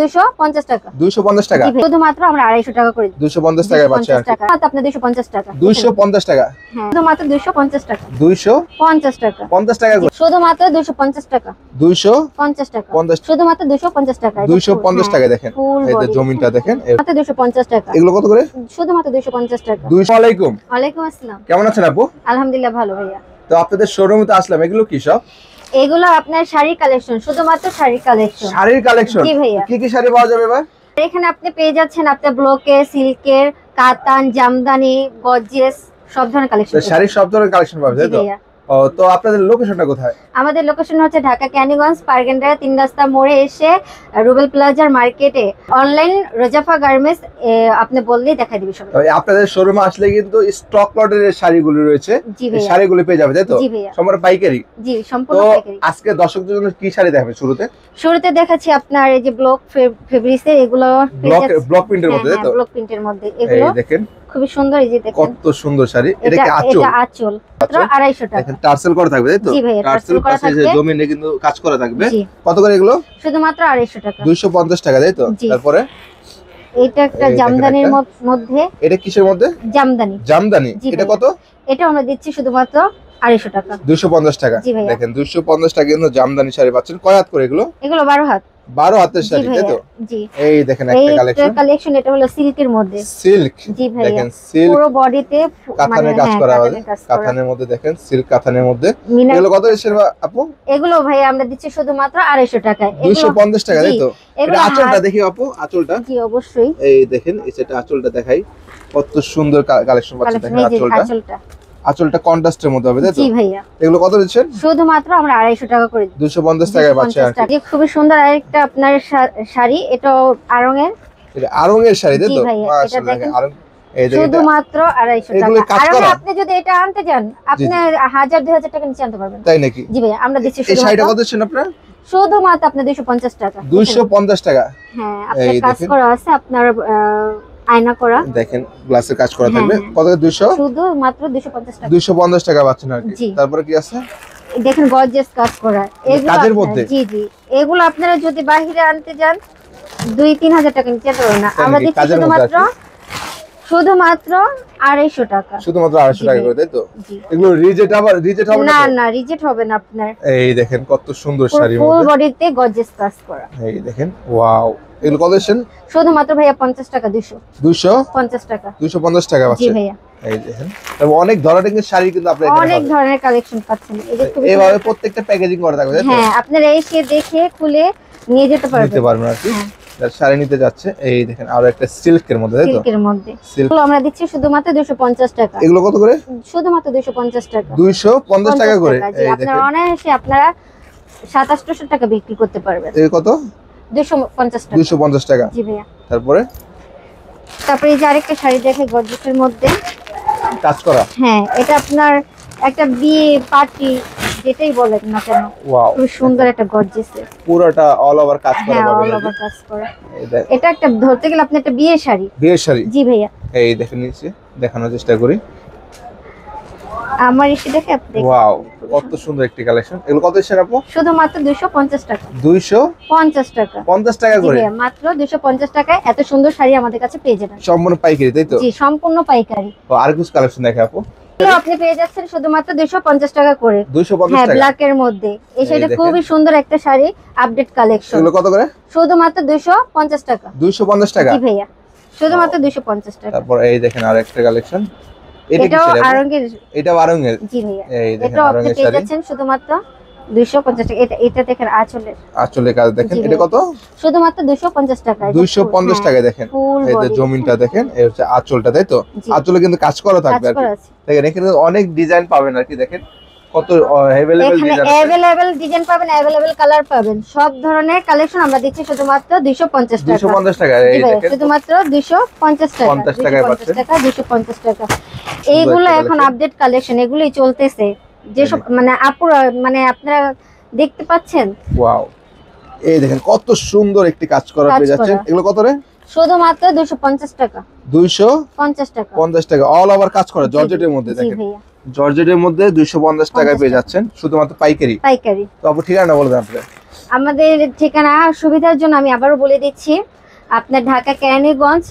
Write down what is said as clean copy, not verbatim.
250 টাকা। 250 টাকা শুধুমাত্র আমরা 250 টাকা করে 250 টাকায় পাচ্ছেন আর কি। আপনি 250 টাকা। 250 টাকা। হ্যাঁ শুধুমাত্র 250 টাকা। 250 টাকা। 50 টাকা করে। শুধুমাত্র 250 টাকা। 250 টাকা। 50 শুধুমাত্র 250 টাকা। 250 টাকা দেখেন। এই যে জমিনটা দেখেন। মাত্র 250 টাকা। এগুলো কত করে? শুধুমাত্র 250 টাকা। আসসালামু আলাইকুম। ওয়ালাইকুম আসসালাম। কেমন আছেন আপু? আলহামদুলিল্লাহ ভালো ভাইয়া। তো আপনাদের শোরুমে তো আসলাম, এগুলো কি সব? এগুলো আপনার শাড়ির কালেকশন, শুধুমাত্র শাড়ির কালেকশন। শাড়ির কালেকশন? জি ভাইয়া। কি কি শাড়ি পাওয়া যাবে এবার? এখানে আপনি পেয়ে যাচ্ছেন আপনার ব্লকের, সিল্কের, কাতান, জামদানি, গর্জিয়াস সব ধরনের কালেকশন। শাড়ির সব ধরনের কালেকশন পাওয়া যায় তো? ও তো আপনাদের লোকেশনটা কোথায়? আমাদের লোকেশন হচ্ছে ঢাকা ক্যানিগঞ্জ পারগেন্ডা 3 রাস্তা মোড়ে এসে রুবেল প্লাজার মার্কেটে অনলাইন রোজাফা গার্মেন্টস আপনি বললেই দেখাই দিবে সব। আপনাদের শোরুমে আসলে কিন্তু স্টক লটের শাড়িগুলো রয়েছে, এই শাড়িগুলো পেয়ে যাবে তাই তো? জি ভাইয়া। সম্পূর্ণ পাইকারি? জি সম্পূর্ণ পাইকারি। আজকে দর্শকদের জন্য কি শাড়ি দেখাবেন শুরুতে? শুরুতে দেখাচ্ছি আপনার এই যে ব্লক ফেব্রিক্স এর, এগুলো ব্লক প্রিন্টের মধ্যে তাই তো? ব্লক প্রিন্টের মধ্যে এগুলো দেখেন খুবই সুন্দর। এই যে দেখেন কত সুন্দর শাড়ি। এটা কি আঁচল? এটা আঁচল, মাত্র 250 টাকা। দেখেন টার্সেল করা থাকবে তাই তো? জি ভাইয়া, টার্সেল করা থাকবে, জমিনে কিন্তু কাজ করা থাকবে। কত করে এগুলো? শুধুমাত্র 250 টাকা। 250 টাকা তাই তো? তারপরে এটা একটা জামদানির মধ্যে। এটা কিসের মধ্যে? জামদানি। জামদানি। এটা কত? এটা আমরা দিচ্ছি শুধুমাত্র 250 টাকা। 250 টাকা। দেখেন 250 টাকা কিন্তু জামদানি শাড়ি পাচ্ছেন। কয় হাত করে এগুলো? এগুলো 12 হাত। 12 হাতের শাড়ি তাই তো? জি। এই দেখেন একটা কালেকশন, এটা হলো সিল্কের মধ্যে। সিল্ক। জি ভাইয়া। দেখেন সিল্ক পুরো বডিতে কাতানের কাজ করা আছে। কাতানের মধ্যে দেখেন, সিল্ক কাতানের মধ্যে। এগুলো কত এসেছে আপু? এগুলো ভাইয়া আমরা দিচ্ছি শুধুমাত্র 250 টাকায়। 250 টাকা তাই তো? এটা আঁচলটা দেখি আপু, আঁচলটা। জি অবশ্যই। এই দেখেন, এটা আঁচলটা দেখাই। কত সুন্দর কালেকশন পাচ্ছেন দেখেন আঁচলটা। আঁচলটা কন্ট্রাস্টের মধ্যে হবে তাই তো? জি ভাইয়া। এগুলো কত দিচ্ছেন? শুধুমাত্র আমরা 250 টাকা করে দিচ্ছি। 250 টাকায় পাচ্ছেন আর কি। খুবই সুন্দর আরেকটা আপনার শাড়ি, এটা আরঙের। এটা আরঙের শাড়ি তাই তো? মাশাআল্লাহ আরং। এই দেখেন শুধুমাত্র 250 টাকা। আর আপনি যদি এটা আনতে যান, আপনি 1000-2000 টাকা নিচে আনতে পারবেন। তাই নাকি? জি ভাইয়া, আমরা দিচ্ছি শুধুমাত্র। এই শাড়িটা কত দিচ্ছেন আপনারা? শুধুমাত্র আপনি 250 টাকা। 250 টাকা। হ্যাঁ, আপনার কাজ করা আছে, আপনার আয়না করা। দেখেন গ্লাসের কাজ করা থাকবে। কত? 200? শুধু মাত্র 250 টাকা। 250 টাকা পাচ্ছেন আর কি। তারপরে কি আছে? দেখেন গর্জিয়াস কাজ করা। এগুলো কাজের মধ্যে? জি জি। এগুলো আপনারা যদি বাইরে আনতে যান 2-3000 টাকা নিচে পারবেন না। আমরা দিচ্ছি শুধুমাত্র 250 টাকা। শুধুমাত্র 250 টাকা করে তাই তো? এগুলো রিজেক্ট হবে না? না না, রিজেক্ট হবে না আপনার। এই দেখেন কত সুন্দর শাড়ি, ফুল বডিতে গর্জিয়াস কাজ করা। এই দেখেন ওয়াও। এগুলো কত দিচ্ছেন? শুধুমাত্র ভাইয়া 50 টাকা। 250 টাকা। 250 টাকা জি ভাইয়া। এই দেখেন, তবে অনেক ধরনের শাড়ি কিন্তু আপনারা এখানে অনেক ধরনের কালেকশন পাচ্ছেন। এইভাবে প্রত্যেকটা প্যাকেজিং করা থাকবে তাই তো? হ্যাঁ, আপনারা এসে দেখে খুলে নিয়ে যেতে পারবেন আর কি। শাড়ি নিতে যাচ্ছে। এই দেখেন আরো একটা সিল্কের মধ্যে তাই তো? সিল্কের মধ্যে। এগুলো আমরা দিচ্ছি শুধুমাত্র 250 টাকা। এগুলো কত করে? শুধুমাত্র 250 টাকা। 250 টাকা করে। এই দেখেন অনায়াসে আপনারা 2700 টাকা বিক্রি করতে পারবেন। এই কত? 250 টাকা। 250 টাকা। জি ভাইয়া। তারপরে এই যে আরেকটা শাড়ি দেখে গর্জিয়াসের মধ্যে কাজ করা। হ্যাঁ, এটা আপনার একটা বিয়ে পার্টি যেটাই বলেন না কেন, ওয়াও খুব সুন্দর একটা গর্জিয়াসের। পুরোটা অল ওভার কাজ করা হ্যাঁ, অল ওভার কাজ করা। এটা একটা ধরতে গেলে আপনি একটা বিয়ে শাড়ি। বিয়ে শাড়ি? জি ভাইয়া। এই দেখেন নিচে দেখানোর চেষ্টা করি। আমার এসে দেখে আপনি দেখুন। ওয়াও কত সুন্দর একটি কালেকশন। এগুলো কত এসেছে আপু? শুধুমাত্র 250 টাকা। 250 টাকা। 50 টাকা করে? জি মাত্র 250 টাকায় এত সুন্দর শাড়ি আমাদের কাছে পেয়ে যাবেন। সম্পূর্ণ পাইকারি তাই তো? জি সম্পূর্ণ পাইকারি। তো আর কিছু কালেকশন দেখে আপু। আপনি পেয়ে যাচ্ছেন শুধুমাত্র 250 টাকা করে। 250 হ্যাঁ, টাকা। ব্ল্যাক এর মধ্যে। এই শাড়িটা খুবই সুন্দর একটা শাড়ি, আপডেট কালেকশন। এগুলো কত করে? শুধুমাত্র 250 টাকা। 250 টাকা? জি ভাইয়া, শুধুমাত্র 250 টাকা। তারপর এই দেখেন আরেকটা কালেকশন। এটাও আরঙের। এটাও আরঙের? জি ভাইয়া। এই দেখেন এটা আপনি আরঙের পেয়ে শাড়ি। যাচ্ছেন শুধুমাত্র 250 টাকা। এটা দেখেন আঁচলের। আঁচলের কাজ দেখেন। এটা কত? শুধুমাত্র 250 টাকা। 250 টাকা দেখেন। এই যে জমিনটা দেখেন, এই হচ্ছে আঁচলটা তাই তো? আঁচলে কিন্তু কাজ করা থাকবে আর কি। দেখেন এখানে অনেক ডিজাইন পাবেন আর কি। দেখেন কত अवेलेबल ডিজাইন আছে। अवेलेबल ডিজাইন পাবেন, अवेलेबल কালার পাবেন। সব ধরনের কালেকশন আমরা দিচ্ছি শুধুমাত্র 250 টাকা। 250 টাকা। এই দেখেন শুধুমাত্র 250 টাকা। 50 টাকায় পাচ্ছেন। 250 টাকা। এইগুলো এখন আপডেট কালেকশন, এগুলোই চলতেছে। যে সব মানে আপুরা মানে আপনারা দেখতে পাচ্ছেন। ওয়াও, এই দেখেন কত সুন্দর একটি কাজ করা পেয়ে যাচ্ছেন। এগুলো কত রে? শুধুমাত্র 250 টাকা। 250 টাকা। 50 টাকা অল ওভার কাজ করা জর্জেটের মধ্যে দেখেন। জর্জেটের মধ্যে 250 টাকায় পেয়ে যাচ্ছেন শুধুমাত্র পাইকারি। পাইকারি। তো আপু ঠিকানা বলে দেন আপনি। আমাদের ঠিকানা সুবিধার জন্য আমি আবারও বলে দিচ্ছি, আপনার ঢাকা কেরানীগঞ্জ